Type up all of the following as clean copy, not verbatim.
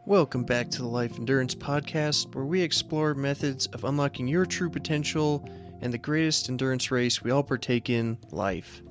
Welcome back to the Life Endurance Podcast, where we explore methods of unlocking your true potential and the greatest endurance race we all partake in, life.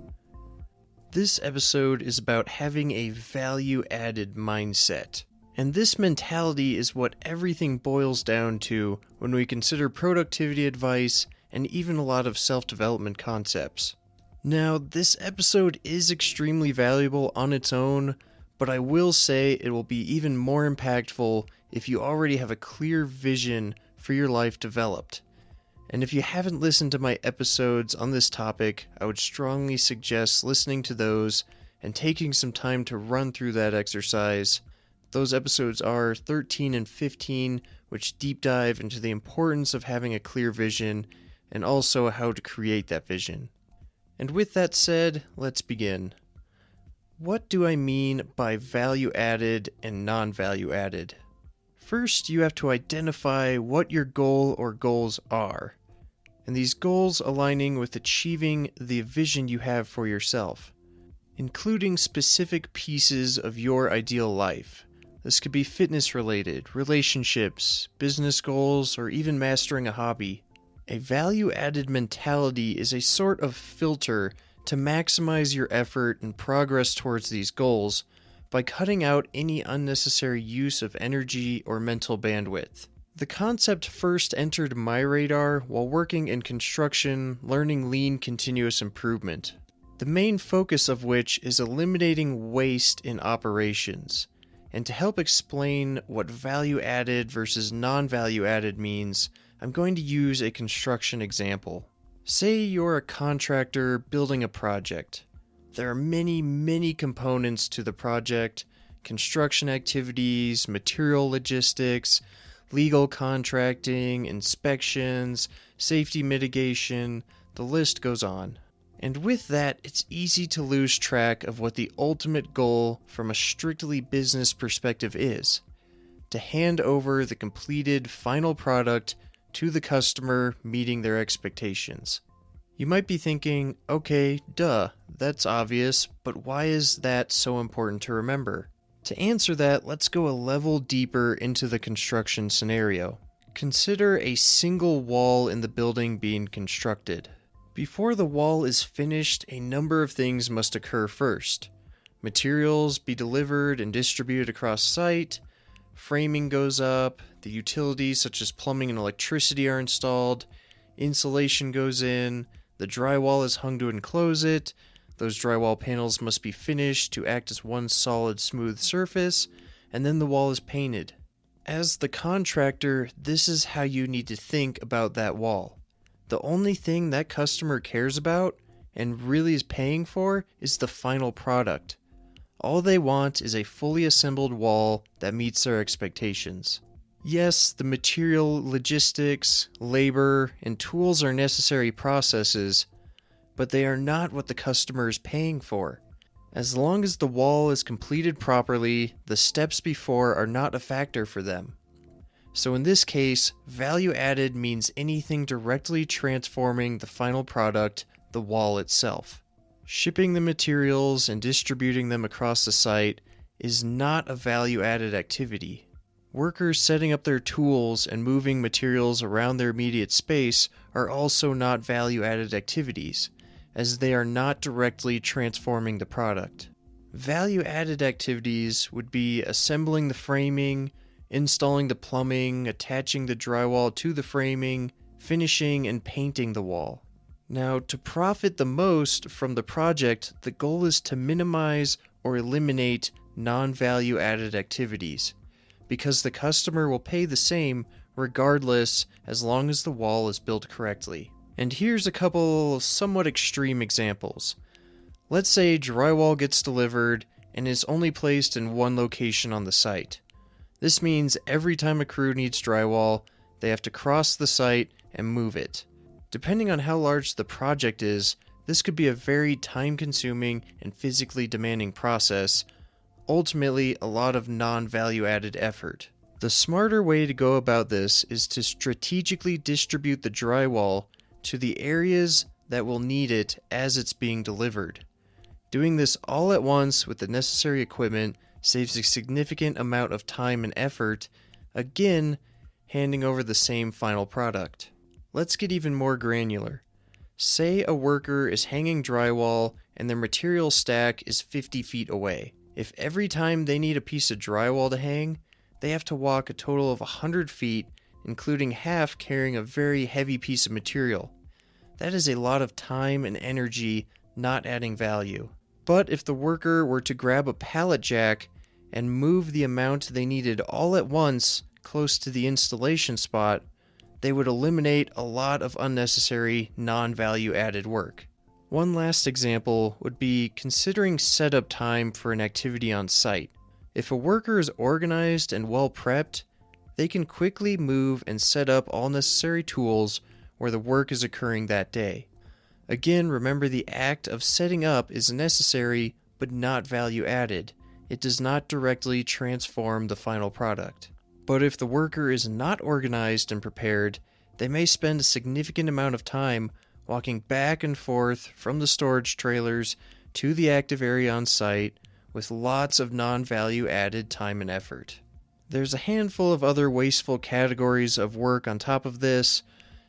This episode is about having a value-added mindset. And this mentality is what everything boils down to when we consider productivity advice and even a lot of self-development concepts. Now, this episode is extremely valuable on its own, but I will say it will be even more impactful if you already have a clear vision for your life developed. And if you haven't listened to my episodes on this topic, I would strongly suggest listening to those and taking some time to run through that exercise. Those episodes are 13 and 15, which deep dive into the importance of having a clear vision and also how to create that vision. And with that said, let's begin. What do I mean by value added and non-value added? First, you have to identify what your goal or goals are, and these goals aligning with achieving the vision you have for yourself, including specific pieces of your ideal life. This could be fitness-related, relationships, business goals, or even mastering a hobby. A value-added mentality is a sort of filter to maximize your effort and progress towards these goals by cutting out any unnecessary use of energy or mental bandwidth. The concept first entered my radar while working in construction, learning lean continuous improvement, the main focus of which is eliminating waste in operations. And to help explain what value-added versus non-value-added means, I'm going to use a construction example. Say you're a contractor building a project. There are many components to the project: construction activities, material logistics, legal contracting, inspections, safety mitigation, the list goes on. And with that, it's easy to lose track of what the ultimate goal from a strictly business perspective is: to hand over the completed final product to the customer, meeting their expectations. You might be thinking, okay, duh, that's obvious, but why is that so important to remember? To answer that, let's go a level deeper into the construction scenario. Consider a single wall in the building being constructed. Before the wall is finished, a number of things must occur first. Materials be delivered and distributed across site, framing goes up, the utilities such as plumbing and electricity are installed, insulation goes in, the drywall is hung to enclose it, those drywall panels must be finished to act as one solid smooth surface, and then the wall is painted. As the contractor, this is how you need to think about that wall. The only thing that customer cares about and really is paying for is the final product. All they want is a fully assembled wall that meets their expectations. Yes, the material, logistics, labor, and tools are necessary processes, but they are not what the customer is paying for. As long as the wall is completed properly, the steps before are not a factor for them. So in this case, value added means anything directly transforming the final product, the wall itself. Shipping the materials and distributing them across the site is not a value added activity. Workers setting up their tools and moving materials around their immediate space are also not value added activities, as they are not directly transforming the product. Value added activities would be assembling the framing, installing the plumbing, attaching the drywall to the framing, finishing and painting the wall. Now, to profit the most from the project, the goal is to minimize or eliminate non-value added activities, because the customer will pay the same regardless as long as the wall is built correctly. And here's a couple somewhat extreme examples. Let's say drywall gets delivered and is only placed in one location on the site. This means every time a crew needs drywall, they have to cross the site and move it. Depending on how large the project is, this could be a very time-consuming and physically demanding process, ultimately a lot of non-value added effort. The smarter way to go about this is to strategically distribute the drywall to the areas that will need it as it's being delivered. Doing this all at once with the necessary equipment saves a significant amount of time and effort, again, handing over the same final product. Let's get even more granular. Say a worker is hanging drywall and their material stack is 50 feet away. If every time they need a piece of drywall to hang, they have to walk a total of 100 feet, including half carrying a very heavy piece of material. That is a lot of time and energy not adding value. But if the worker were to grab a pallet jack and move the amount they needed all at once close to the installation spot, they would eliminate a lot of unnecessary non-value added work. One last example would be considering setup time for an activity on site. If a worker is organized and well prepped, they can quickly move and set up all necessary tools where the work is occurring that day. Again, remember the act of setting up is necessary but not value added. It does not directly transform the final product. But if the worker is not organized and prepared, they may spend a significant amount of time walking back and forth from the storage trailers to the active area on site with lots of non-value added time and effort. There's a handful of other wasteful categories of work on top of this,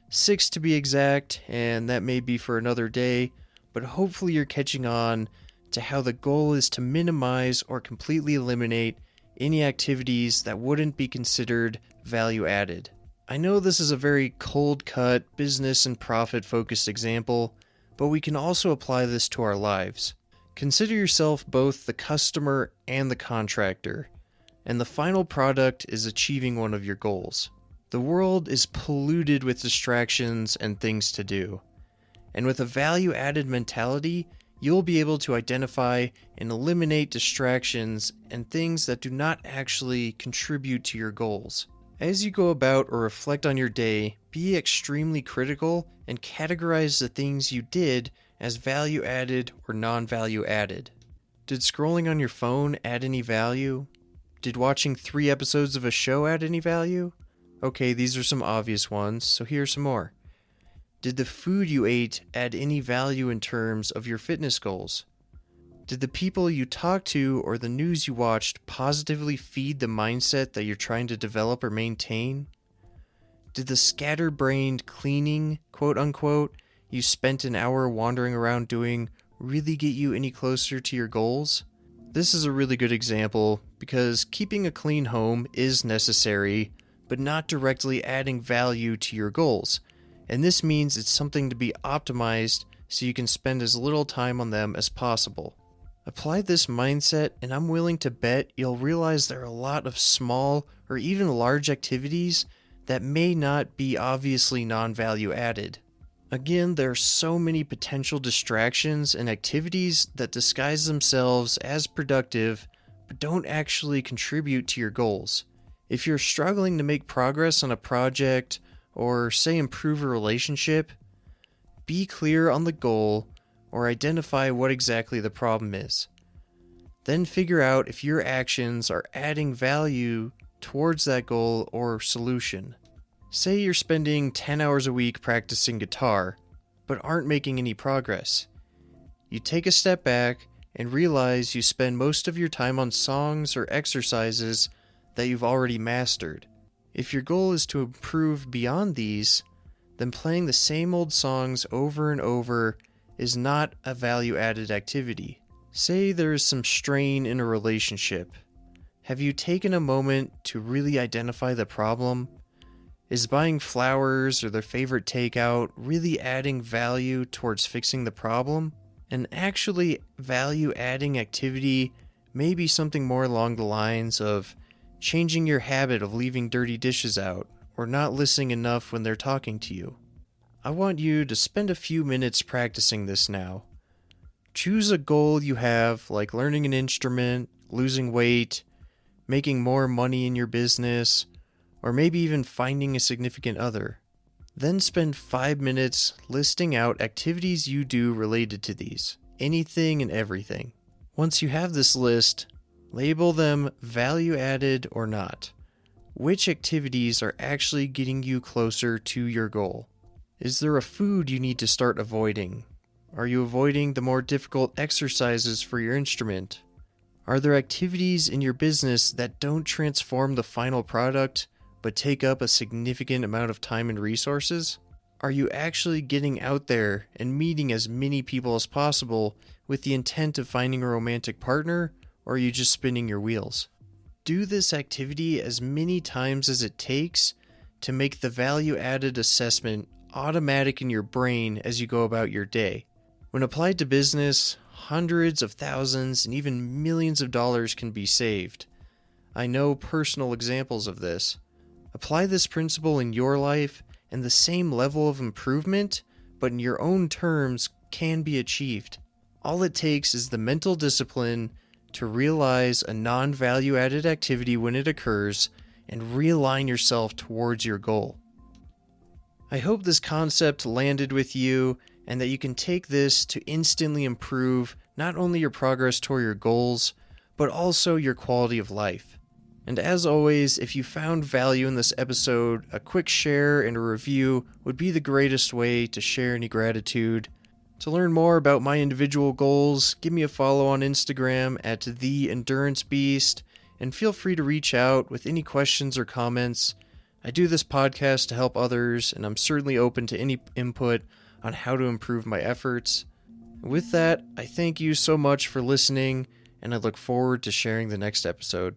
6 to be exact, and that may be for another day, but hopefully you're catching on to how the goal is to minimize or completely eliminate any activities that wouldn't be considered value added. I know this is a very cold-cut, business and profit-focused example, but we can also apply this to our lives. Consider yourself both the customer and the contractor, and the final product is achieving one of your goals. The world is polluted with distractions and things to do, and with a value-added mentality, you'll be able to identify and eliminate distractions and things that do not actually contribute to your goals. As you go about or reflect on your day, be extremely critical and categorize the things you did as value added or non-value added. Did scrolling on your phone add any value? Did watching 3 episodes of a show add any value? Okay, these are some obvious ones, so here's some more. Did the food you ate add any value in terms of your fitness goals? Did the people you talked to or the news you watched positively feed the mindset that you're trying to develop or maintain? Did the scatterbrained cleaning, quote unquote, you spent an hour wandering around doing really get you any closer to your goals? This is a really good example because keeping a clean home is necessary, but not directly adding value to your goals. And this means it's something to be optimized so you can spend as little time on them as possible. Apply this mindset and I'm willing to bet you'll realize there are a lot of small or even large activities that may not be obviously non-value added. Again, there are so many potential distractions and activities that disguise themselves as productive but don't actually contribute to your goals. If you're struggling to make progress on a project or say improve a relationship, be clear on the goal or identify what exactly the problem is. Then figure out if your actions are adding value towards that goal or solution. Say you're spending 10 hours a week practicing guitar, but aren't making any progress. You take a step back and realize you spend most of your time on songs or exercises that you've already mastered. If your goal is to improve beyond these, then playing the same old songs over and over is not a value-added activity. Say there is some strain in a relationship. Have you taken a moment to really identify the problem? Is buying flowers or their favorite takeout really adding value towards fixing the problem? An actually value-adding activity may be something more along the lines of changing your habit of leaving dirty dishes out or not listening enough when they're talking to you. I want you to spend a few minutes practicing this now. Choose a goal you have, like learning an instrument, losing weight, making more money in your business, or maybe even finding a significant other. Then spend 5 minutes listing out activities you do related to these, anything and everything. Once you have this list, label them value added or not. Which activities are actually getting you closer to your goal? Is there a food you need to start avoiding? Are you avoiding the more difficult exercises for your instrument? Are there activities in your business that don't transform the final product, but take up a significant amount of time and resources? Are you actually getting out there and meeting as many people as possible with the intent of finding a romantic partner, or are you just spinning your wheels? Do this activity as many times as it takes to make the value-added assessment automatic in your brain as you go about your day. When applied to business, hundreds of thousands and even millions of dollars can be saved. I know personal examples of this. Apply this principle in your life, and the same level of improvement, but in your own terms, can be achieved. All it takes is the mental discipline to realize a non-value-added activity when it occurs and realign yourself towards your goal. I hope this concept landed with you and that you can take this to instantly improve not only your progress toward your goals, but also your quality of life. And as always, if you found value in this episode, a quick share and a review would be the greatest way to share any gratitude. To learn more about my individual goals, give me a follow on Instagram at @TheEnduranceBeast, and feel free to reach out with any questions or comments. I do this podcast to help others, and I'm certainly open to any input on how to improve my efforts. With that, I thank you so much for listening, and I look forward to sharing the next episode.